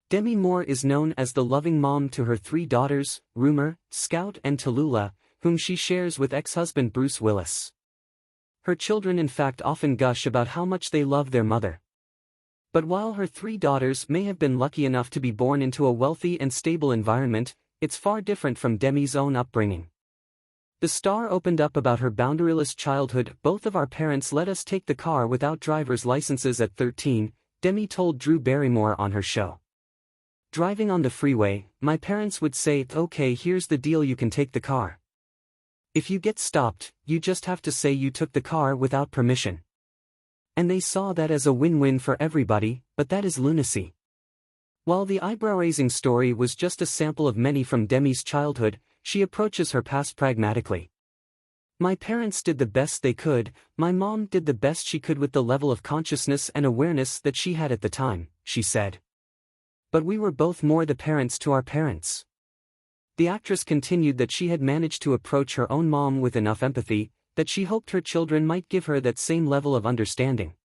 Demi Moore is known as the loving mom to her three daughters, Rumor, Scout and Tallulah, whom she shares with ex-husband Bruce Willis. Her children in fact often gush about how much they love their mother. But while her three daughters may have been lucky enough to be born into a wealthy and stable environment, it's far different from Demi's own upbringing. The star opened up about her boundaryless childhood. "Both of our parents let us take the car without driver's licenses at 13, Demi told Drew Barrymore on her show. "Driving on the freeway, my parents would say, okay, here's the deal, you can take the car. If you get stopped, you just have to say you took the car without permission. And they saw that as a win-win for everybody, but that is lunacy." While the eyebrow-raising story was just a sample of many from Demi's childhood, she approaches her past pragmatically. "My parents did the best they could, my mom did the best she could with the level of consciousness and awareness that she had at the time," she said. "But we were both more the parents to our parents." The actress continued that she had managed to approach her own mom with enough empathy, that she hoped her children might give her that same level of understanding.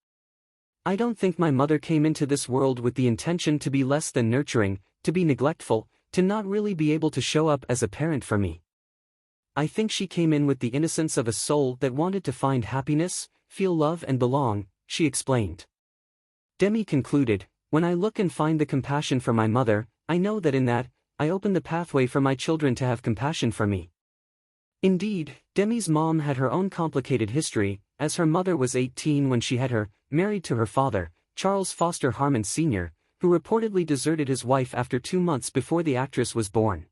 "I don't think my mother came into this world with the intention to be less than nurturing, to be neglectful, to not really be able to show up as a parent for me. I think she came in with the innocence of a soul that wanted to find happiness, feel love and belong," she explained. Demi concluded, "When I look and find the compassion for my mother, I know that in that, I open the pathway for my children to have compassion for me." Indeed, Demi's mom had her own complicated history, as her mother was 18 when she had her, married to her father, Charles Foster Harmon Sr., who reportedly deserted his wife after 2 months before the actress was born.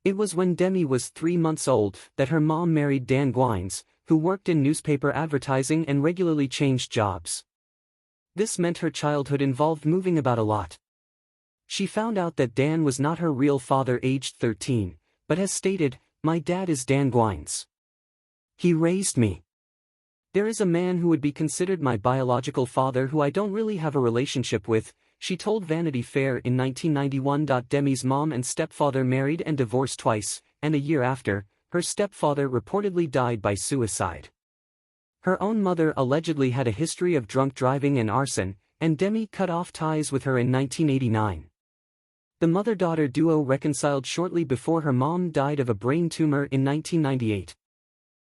It was when Demi was 3 months old that her mom married Dan Gwines, who worked in newspaper advertising and regularly changed jobs. This meant her childhood involved moving about a lot. She found out that Dan was not her real father aged 13, but has stated, "My dad is Dan Gwines. He raised me. There is a man who would be considered my biological father who I don't really have a relationship with," she told Vanity Fair in 1991. Demi's mom and stepfather married and divorced twice, and a year after, her stepfather reportedly died by suicide. Her own mother allegedly had a history of drunk driving and arson, and Demi cut off ties with her in 1989. The mother-daughter duo reconciled shortly before her mom died of a brain tumor in 1998.